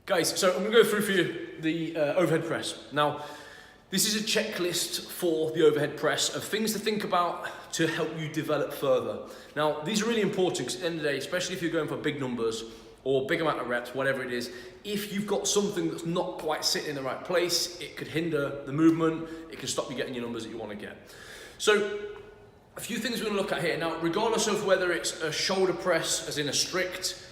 Guys, so I'm going to go through for you the overhead press. Now, this is a checklist for the overhead press of things to think about to help you develop further. Now, these are really important because at the end of the day, especially if you're going for big numbers or big amount of reps, whatever it is, if you've got something that's not quite sitting in the right place, it could hinder the movement, it can stop you getting your numbers that you want to get. So, a few things we're going to look at here. Now, regardless of whether it's a shoulder press, as in a strict,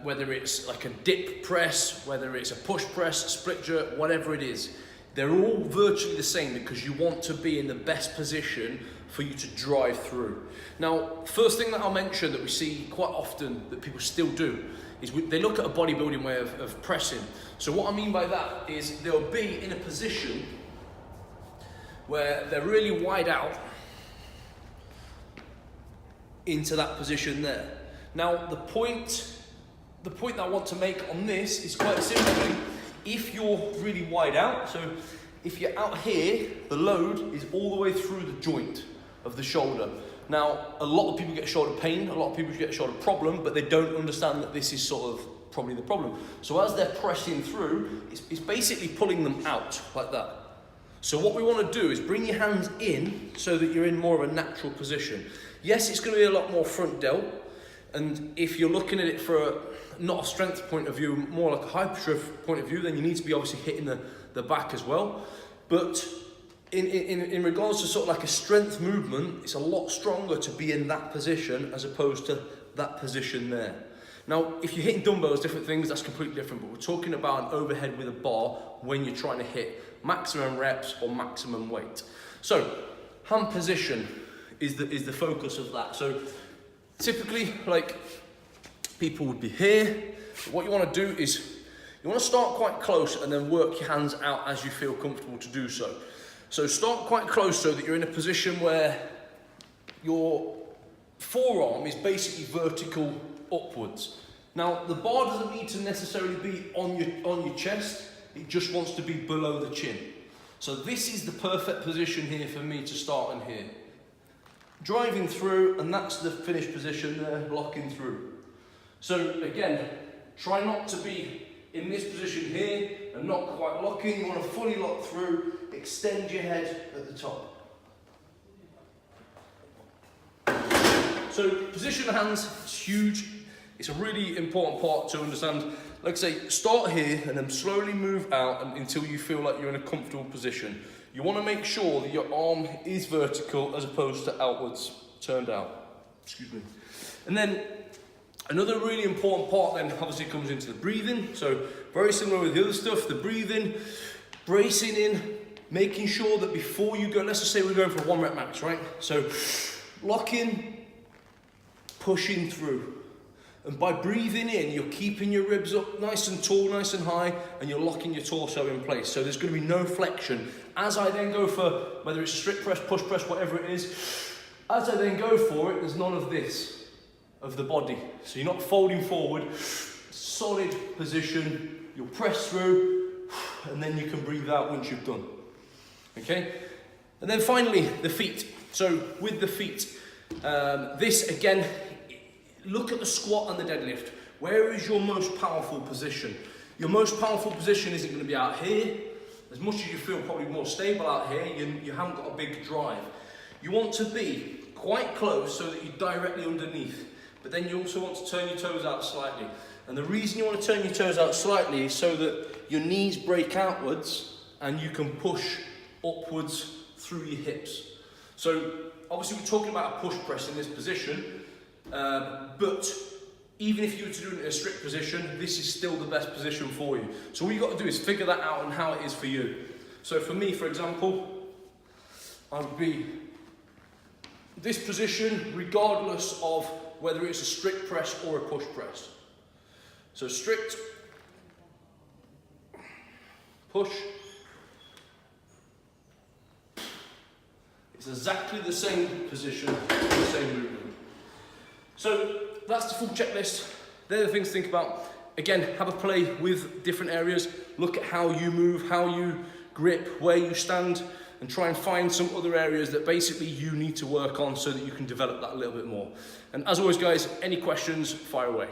whether it's like a dip press, whether it's a push press, split jerk, whatever it is, they're all virtually the same because you want to be in the best position for you to drive through. Now, first thing that I'll mention that we see quite often that people still do is they look at a bodybuilding way of pressing. So what I mean by that is they'll be in a position where they're really wide out into that position there. Now, the point that I want to make on this is quite simply, if you're really wide out, so if you're out here, the load is all the way through the joint of the shoulder. Now, a lot of people get shoulder pain, a lot of people get a shoulder problem, but they don't understand that this is sort of probably the problem. So as they're pressing through, it's basically pulling them out like that. So what we want to do is bring your hands in so that you're in more of a natural position. Yes, it's going to be a lot more front delt, and if you're looking at it for not a strength point of view, more like a hypertrophy point of view, then you need to be obviously hitting the back as well. But in regards to sort of like a strength movement, it's a lot stronger to be in that position as opposed to that position there. Now, if you're hitting dumbbells, different things, that's completely different, but we're talking about an overhead with a bar when you're trying to hit maximum reps or maximum weight. So, hand position is the focus of that. So, typically, like, people would be here. What you want to do is, you want to start quite close and then work your hands out as you feel comfortable to do so. So start quite close so that you're in a position where your forearm is basically vertical upwards. Now, the bar doesn't need to necessarily be on your chest, it just wants to be below the chin. So this is the perfect position here for me to start in here. Driving through, and that's the finished position there, locking through. So again, try not to be in this position here and not quite locking. You want to fully lock through, extend your head at the top. So position of hands is huge. It's a really important part to understand. Like I say, start here and then slowly move out until you feel like you're in a comfortable position. You want to make sure that your arm is vertical as opposed to outwards, turned out. Excuse me. And then another really important part then obviously comes into the breathing. So very similar with the other stuff, the breathing, bracing in, making sure that before you go, let's just say we're going for a 1 rep max, right? So lock in, pushing through. And by breathing in, you're keeping your ribs up nice and tall, nice and high, and you're locking your torso in place. So there's going to be no flexion. As I then go for, whether it's strict press, push press, whatever it is, as I then go for it, there's none of this, of the body. So you're not folding forward, solid position, you'll press through, and then you can breathe out once you've done. Okay? And then finally, the feet. So with the feet, this again, look at the squat and the deadlift. Where is your most powerful position? Your most powerful position isn't going to be out here. As much as you feel probably more stable out here, you haven't got a big drive. You want to be quite close so that you're directly underneath. But then you also want to turn your toes out slightly. And the reason you want to turn your toes out slightly is so that your knees break outwards and you can push upwards through your hips. So obviously we're talking about a push press in this position, but even if you were to do it in a strict position, this is still the best position for you. So all you've got to do is figure that out and how it is for you. So for me, for example, I would be this position regardless of whether it's a strict press or a push press. So strict, push, it's exactly the same position, the same movement. So that's the full checklist. They're the things to think about. Again, have a play with different areas. Look at how you move, how you grip, where you stand, and try and find some other areas that basically you need to work on so that you can develop that a little bit more. And as always, guys, any questions, fire away.